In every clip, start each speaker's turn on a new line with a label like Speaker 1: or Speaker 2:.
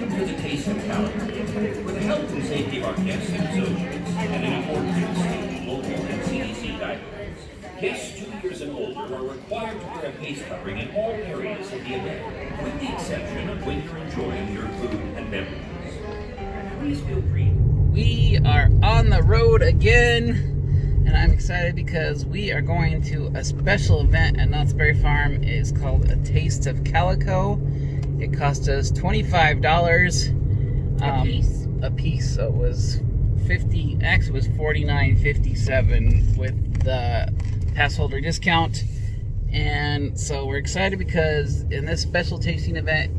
Speaker 1: Welcome to the Taste of Calico. For the health and safety of our guests and associates, and in accordance with state, local, and CDC guidelines, guests 2 years and older are required to wear a face covering in all areas of the event, with the exception of when you're enjoying your food and beverages. Please feel free.
Speaker 2: We are on the road again, and I'm excited because we are going to a special event at Knott's Berry Farm. It is called A Taste of Calico. It cost us $25 a piece. So it was actually it was $49.57 with the pass holder discount. And so we're excited because in this special tasting event,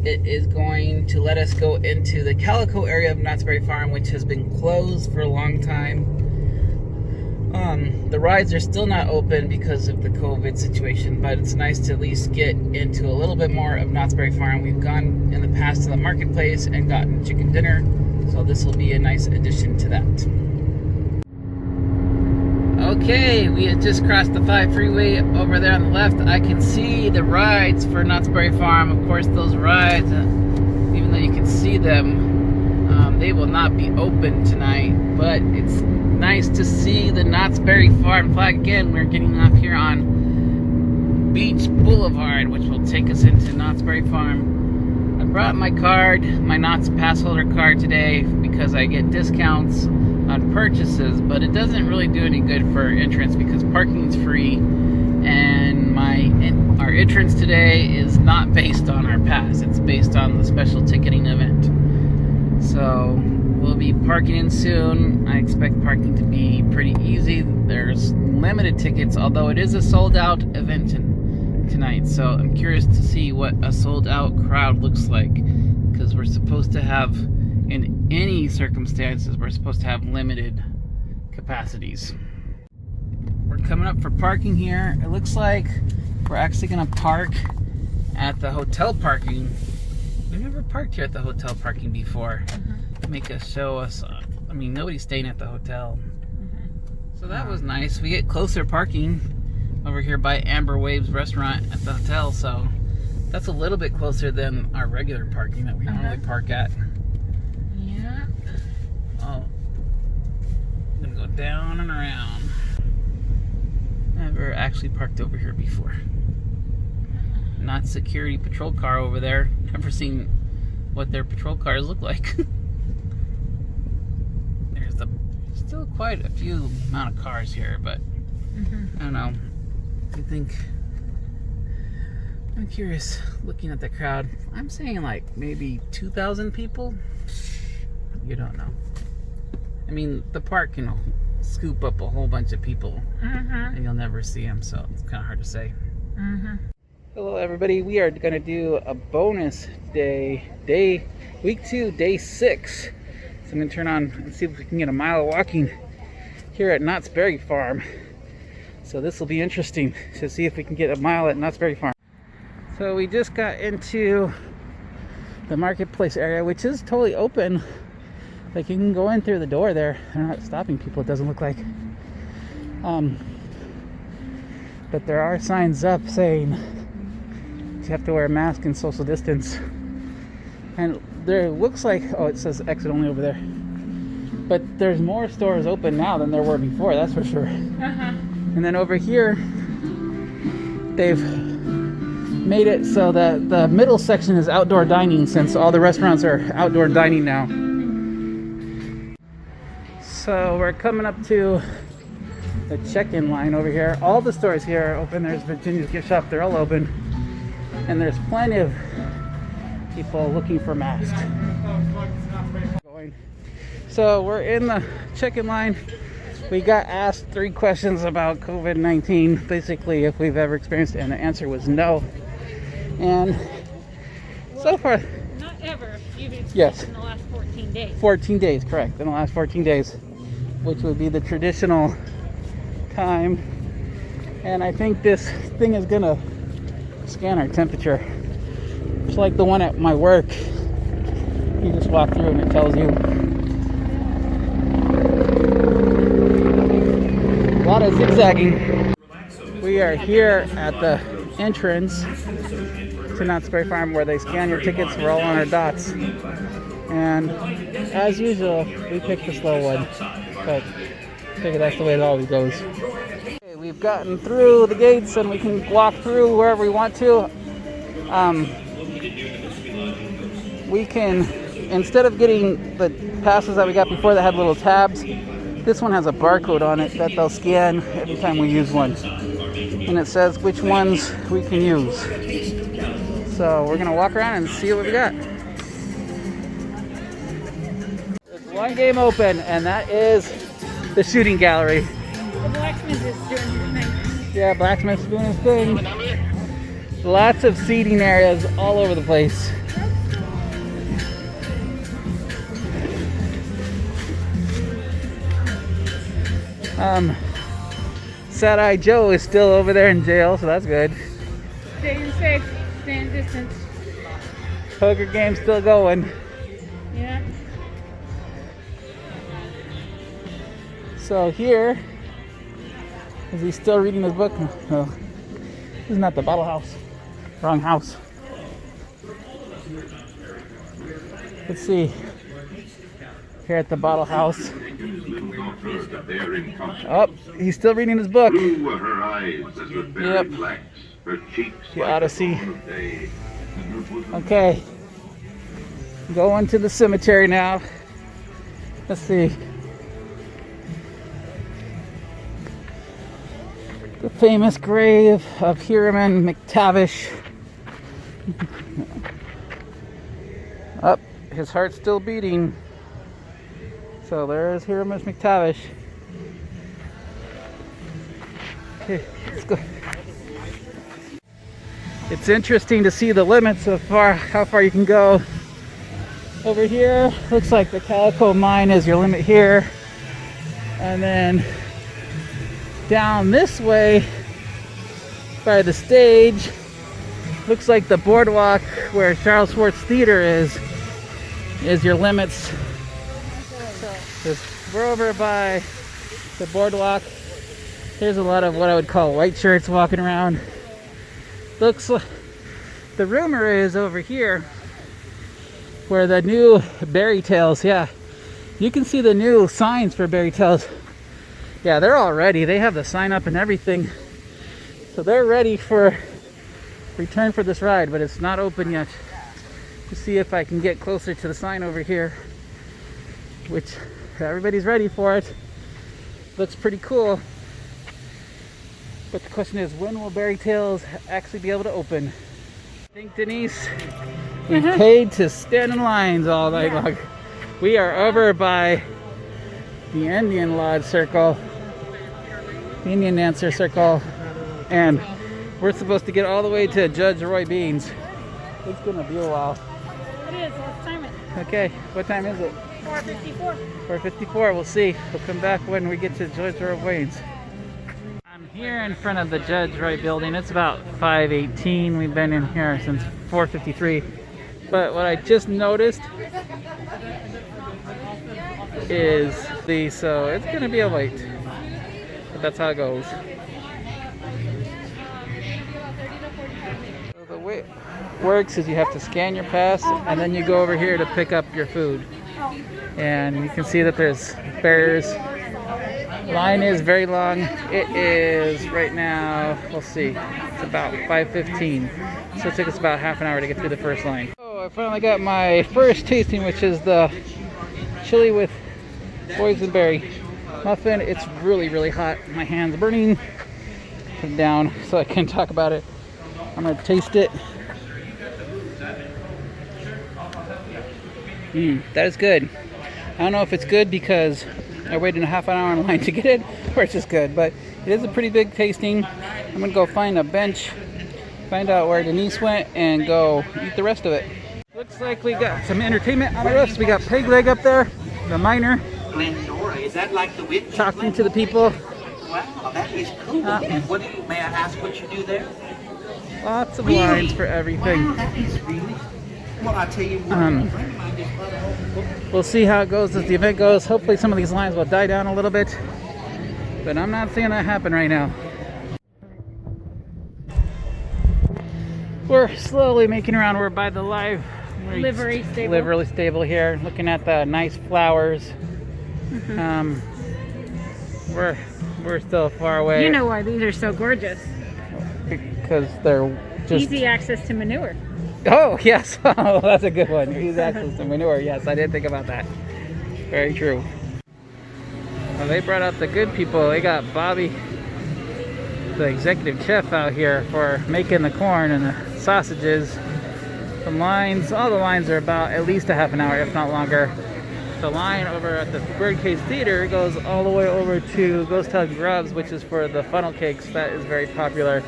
Speaker 2: it is going to let us go into the Calico area of Knott's Berry Farm, which has been closed for a long time. The rides are still not open because of the COVID situation, but it's nice to at least get into a little bit more of Knott's Berry Farm. We've gone in the past to the marketplace and gotten chicken dinner, so this will be a nice addition to that. Okay, we have just crossed the 5 freeway over there on the left. I can see the rides for Knott's Berry Farm. Of course, those rides, even though you can see them, they will not be open tonight, but it's nice to see the Knott's Berry Farm flag again. We're getting off here on Beach Boulevard, which will take us into Knott's Berry Farm. I brought my card, my Knott's pass holder card today, because I get discounts on purchases, but it doesn't really do any good for entrance because parking is free, and our entrance today is not based on our pass. It's based on the special ticketing event. So we'll be parking in soon. I expect parking to be pretty easy. There's limited tickets, although it is a sold out event tonight. So I'm curious to see what a sold out crowd looks like, because we're supposed to have, in any circumstances, we're supposed to have limited capacities. We're coming up for parking here. It looks like we're actually going to park at the hotel parking. We've never parked here at the hotel parking before. Make us show us. I mean, nobody's staying at the hotel. So that was nice. We get closer parking over here by Amber Waves Restaurant at the hotel. So that's a little bit closer than our regular parking that we normally park at.
Speaker 3: Yeah.
Speaker 2: Oh, I'm gonna go down and around. Never actually parked over here before. Not security patrol car over there. Never seen what their patrol cars look like. There's still quite a few amount of cars here, but I don't know. I think I'm curious looking at the crowd. I'm saying like maybe 2,000 people. You don't know. I mean, the park can scoop up a whole bunch of people, and you'll never see them, so it's kind of hard to say. Hello, everybody. We are going to do a bonus week 2, day 6. So I'm going to turn on and see if we can get a mile of walking here at Knott's Berry Farm. So this will be interesting to see if we can get a mile at Knott's Berry Farm. So we just got into the marketplace area, which is totally open. Like, you can go in through the door there. They're not stopping people, it doesn't look like. But there are signs up saying you have to wear a mask and social distance. And there looks like, oh, it says exit only over there. But there's more stores open now than there were before, that's for sure. And then over here, they've made it so that the middle section is outdoor dining, since all the restaurants are outdoor dining now. So we're coming up to the check-in line over here. All the stores here are open. There's Virginia's Gift Shop, they're all open. And there's plenty of people looking for masks. So we're in the check-in line. We got asked 3 questions about COVID-19, basically if we've ever experienced it, and the answer was no. And so far...
Speaker 3: Not ever. You've experienced
Speaker 2: yes.
Speaker 3: in the last 14 days.
Speaker 2: 14 days, correct. In the last 14 days, which would be the traditional time. And I think this thing is gonna scan our temperature. It's like the one at my work. You just walk through and it tells you. A lot of zigzagging. We are here at the entrance to Knott's Berry Farm where they scan your tickets. We're all on our dots. And as usual, we picked the slow one. But I figure that's the way it always goes. Okay, we've gotten through the gates and we can walk through wherever we want to. We can, instead of getting the passes that we got before that had little tabs, this one has a barcode on it that they'll scan every time we use one. And it says which ones we can use. So we're gonna walk around and see what we got. There's one game open, and that is the shooting gallery.
Speaker 3: The blacksmith is doing his thing.
Speaker 2: Yeah, blacksmith's doing his thing. Lots of seating areas all over the place. Sad-Eye Joe is still over there in jail, so that's good.
Speaker 3: Staying safe, staying distance.
Speaker 2: Poker game's still going.
Speaker 3: Yeah.
Speaker 2: So here, is he still reading his book? No, this is not the bottle house. Wrong house. Let's see. Here at the bottle house. Oh, he's still reading his book. Yep. The Odyssey. Okay. Going to the cemetery now. Let's see. The famous grave of Hiram McTavish. Up, his heart's still beating. So there's Hiram McTavish. Okay, let's go. It's interesting to see the limits of how far you can go. Over here, looks like the Calico mine is your limit here. And then down this way by the stage, looks like the boardwalk where Charles Schwartz Theater is your limits. We're over by the boardwalk. There's a lot of what I would call white shirts walking around. Looks like the rumor is over here where the new Berry Tales, yeah, you can see the new signs for Berry Tales. Yeah, they're all ready. They have the sign up and everything. So they're ready for return for this ride, but it's not open yet. To see if I can get closer to the sign over here, which everybody's ready for it. Looks pretty cool. But the question is, when will Berry Tales actually be able to open? I think, Denise, we paid to stand in lines all night long. We are over by the Indian Lodge Circle, the Indian Dancer Circle, and we're supposed to get all the way to Judge Roy Bean's. It's gonna be a while.
Speaker 3: It is, let's time it.
Speaker 2: Okay, what time is it?
Speaker 3: 4:54.
Speaker 2: 4:54, we'll see. We'll come back when we get to Judge Roy Bean's. I'm here in front of the Judge Roy building. It's about 5:18. We've been in here since 4:53. But what I just noticed is so it's gonna be a wait. But that's how it goes. So the way it works is you have to scan your pass and then you go over here to pick up your food. And you can see that there's bears. Line is very long. It is right now, we'll see, it's about 5:15. So it took us about half an hour to get through the first line. So I finally got my first tasting, which is the chili with boysenberry muffin. It's really, really hot. My hand's burning. Put it down so I can talk about it. I'm gonna taste it. That is good. I don't know if it's good because I waited a half an hour in line to get it, or it's just good, but it is a pretty big tasting. I'm gonna go find a bench, find out where Denise went, and go eat the rest of it. Looks like we got some entertainment on the roofs. We got Peg Leg up there, the miner,
Speaker 4: Glendora, is that like the witch?
Speaker 2: talking to the people.
Speaker 4: Wow, that is cool. What do you, may I ask what you do there?
Speaker 2: Lots of lines for everything.
Speaker 4: Wow, that is really. Well, I tell you what, a friend of mine just bought a whole book.
Speaker 2: We'll see how it goes as the event goes. Hopefully some of these lines will die down a little bit, but I'm not seeing that happen right now. We're slowly making around. We're by the
Speaker 3: Livery stable.
Speaker 2: livery stable here, looking at the nice flowers. We're still far away.
Speaker 3: You know why these are so gorgeous?
Speaker 2: Because they're just
Speaker 3: Easy access to manure.
Speaker 2: Oh yes, oh, that's a good one. Easy access to manure. Yes, I did think about that. Very true. Well, they brought out the good people. They got Bobby, the executive chef, out here for making the corn and the sausages. The lines, all the lines are about at least a half an hour, if not longer. The line over at the Birdcage Theater goes all the way over to Ghost Town Grubs, which is for the funnel cakes. That is very popular.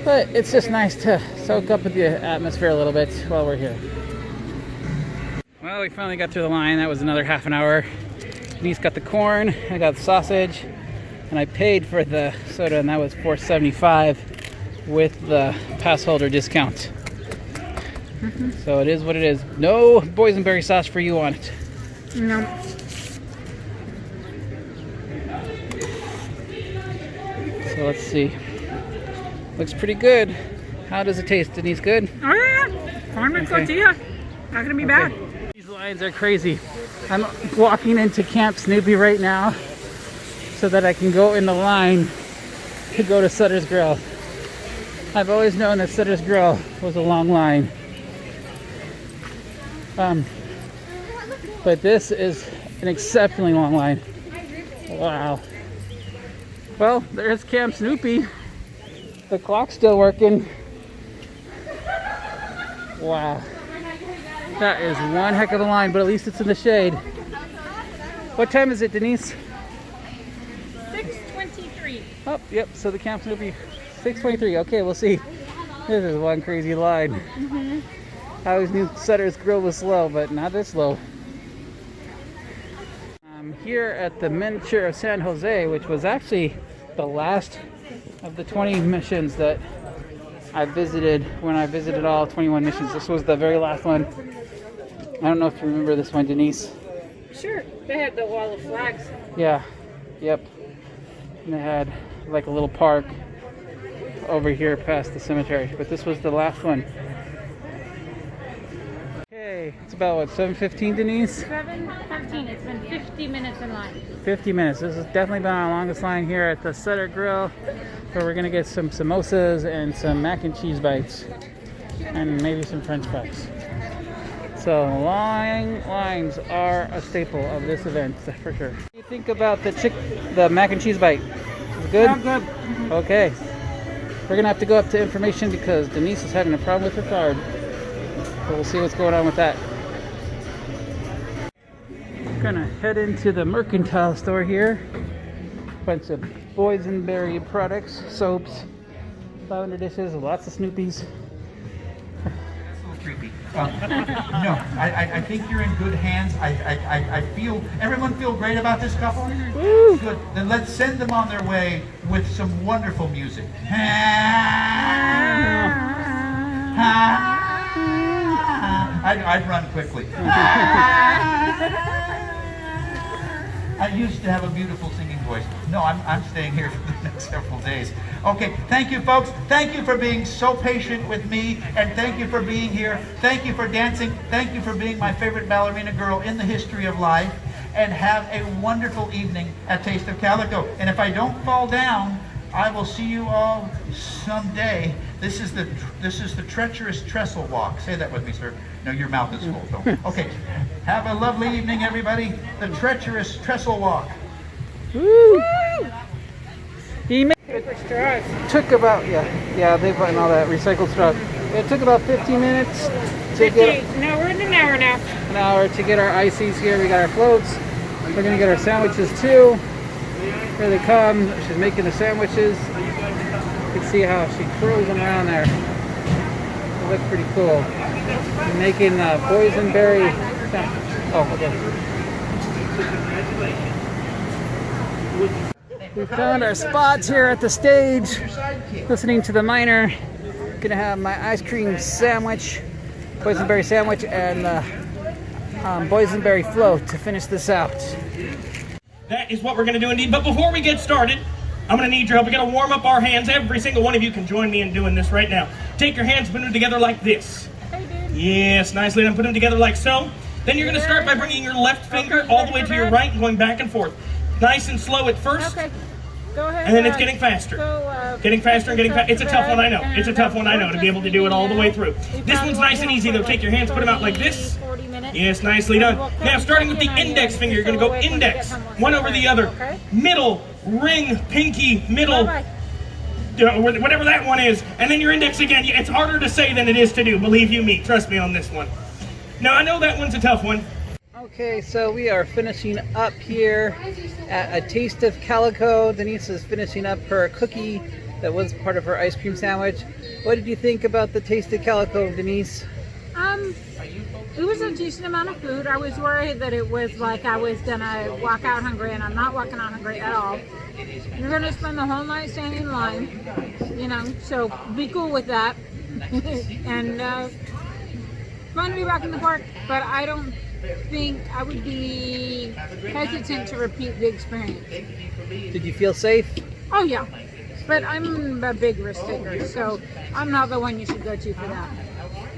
Speaker 2: But it's just nice to soak up with the atmosphere a little bit while we're here. Well, we finally got through the line. That was another half an hour. Denise got the corn, I got the sausage, and I paid for the soda, and that was $4.75 with the pass holder discount. So it is what it is. No boysenberry sauce for you on it.
Speaker 3: No.
Speaker 2: So let's see. Looks pretty good. How does it taste, Denise? Good?
Speaker 3: Oh yeah, corn with
Speaker 2: Okay.
Speaker 3: tortilla. Not gonna be bad.
Speaker 2: These lines are crazy. I'm walking into Camp Snoopy right now so that I can go in the line to go to Sutter's Grill. I've always known that Sutter's Grill was a long line. But this is an exceptionally long line. Wow. Well, there's Camp Snoopy. The clock's still working. Wow. That is one heck of a line, but at least it's in the shade. What time is it, Denise?
Speaker 3: 6:23.
Speaker 2: Oh, yep, so the Camp Snoopy, 6:23. Okay, we'll see. This is one crazy line. I always knew Sutter's Grill was slow, but not this slow. I'm here at the Miniature of San Jose, which was actually the last of the 20 missions that I visited when I visited all 21 missions. This was the very last one. I don't know if you remember this one, Denise.
Speaker 3: Sure. They had the wall of flags.
Speaker 2: Yeah, yep. And they had like a little park over here past the cemetery, but this was the last one. Okay, it's about what, 7:15, Denise?
Speaker 3: 7:15. It's been 50 minutes in line.
Speaker 2: 50 minutes. This has definitely been our longest line here at the Sutter Grill, where we're gonna get some samosas and some mac and cheese bites, and maybe some French fries. So long lines are a staple of this event for sure. What do you think about the mac and cheese bite? Is it good?
Speaker 3: Good.
Speaker 2: Okay. We're gonna have to go up to information because Denise is having a problem with her card. So we'll see what's going on with that. Gonna head into the Mercantile Store here. Bunch of boysenberry products, soaps, lavender dishes, lots of Snoopies.
Speaker 4: Creepy. No, I think you're in good hands. I feel, everyone feel great about this couple?
Speaker 2: Woo!
Speaker 4: Good. Then let's send them on their way with some wonderful music. I'd run quickly. I used to have a beautiful singing voice. No, I'm staying here for the next several days. Okay, thank you folks. Thank you for being so patient with me, and thank you for being here. Thank you for dancing. Thank you for being my favorite ballerina girl in the history of life. And have a wonderful evening at Taste of Calico. And if I don't fall down, I will see you all someday. This is the treacherous trestle walk. Say that with me, sir. No, your mouth is full. Don't. Okay. Have a lovely evening, everybody. The treacherous trestle walk.
Speaker 2: Woo! He
Speaker 3: Paper straws.
Speaker 2: took about they've gotten all that recycled stuff. It took about 15 minutes to get
Speaker 3: 50. No, we're in an hour now.
Speaker 2: an hour to get our ices here. We got our floats. We're gonna get our sandwiches too. Here they come. She's making the sandwiches. You can see how she curls them around there. They look pretty cool. Making boysenberry. Oh, okay. We found our spots here at the stage. Listening to the miner. Gonna have my ice cream sandwich, boysenberry sandwich, and boysenberry float to finish this out.
Speaker 5: That is what we're going to do indeed. But before we get started, I'm gonna need your help. We're gonna warm up our hands. Every single one of you can join me in doing this right now. Take your hands, put them together like this.
Speaker 3: Hey, dude.
Speaker 5: Yes, nicely done. Put them together like so. Then you're gonna start by bringing your left finger all the way to your right and going back and forth. Nice and slow at first.
Speaker 3: Okay. Go ahead.
Speaker 5: And then it's getting faster. Getting faster and getting faster. It's a tough one, I know. It's a tough one, I know, to be able to do it all the way through. This one's nice and easy, though. Take your hands, put them out like this. Yes, nicely done. Now, starting with the index finger, you're going to go index, one over the other. Middle, ring, pinky, middle, whatever that one is. And then your index again. It's harder to say than it is to do, believe you me. Trust me on this one. Now, I know that one's a tough one.
Speaker 2: Okay, so we are finishing up here at A Taste of Calico. Denise is finishing up her cookie that was part of her ice cream sandwich. What did you think about the Taste of Calico, Denise?
Speaker 3: It was a decent amount of food. I was worried that it was like I was gonna walk out hungry, and I'm not walking out hungry at all. You're gonna spend the whole night standing in line, so be cool with that. And fun to be back in the park, but I don't think I would be hesitant to repeat the experience.
Speaker 2: Did you feel safe?
Speaker 3: Oh yeah, but I'm a big risk taker, so I'm not the one you should go to for that.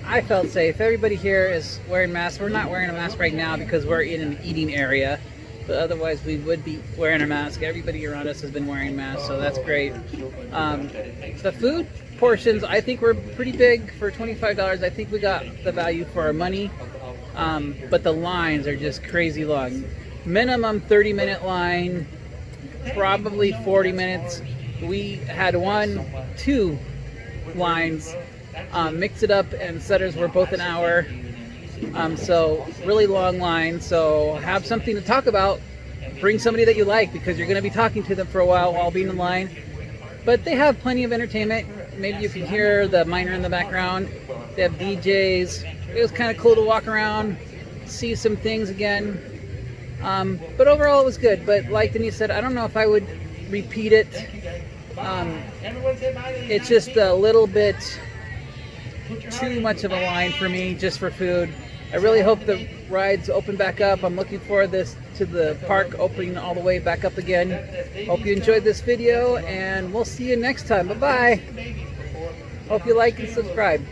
Speaker 2: I felt safe. Everybody here is wearing masks. We're not wearing a mask right now because we're in an eating area, but otherwise we would be wearing a mask. Everybody around us has been wearing masks, so that's great. The food portions I think were pretty big for $25. I think we got the value for our money, but the lines are just crazy long. Minimum 30-minute line, probably 40 minutes. We had 2 lines. Mix it up, and setters were both an hour, so really long line. So have something to talk about. Bring somebody that you like, because you're going to be talking to them for a while being in line. But they have plenty of entertainment. Maybe you can hear the miner in the background. They have DJs. It was kind of cool to walk around, see some things again. But overall it was good. But like Denise said, I don't know if I would repeat it. It's just a little bit too much of a line for me just for food. I really hope the rides open back up. I'm looking forward to the park opening all the way back up again. Hope you enjoyed this video, and we'll see you next time. Bye-bye. Hope you like and subscribe.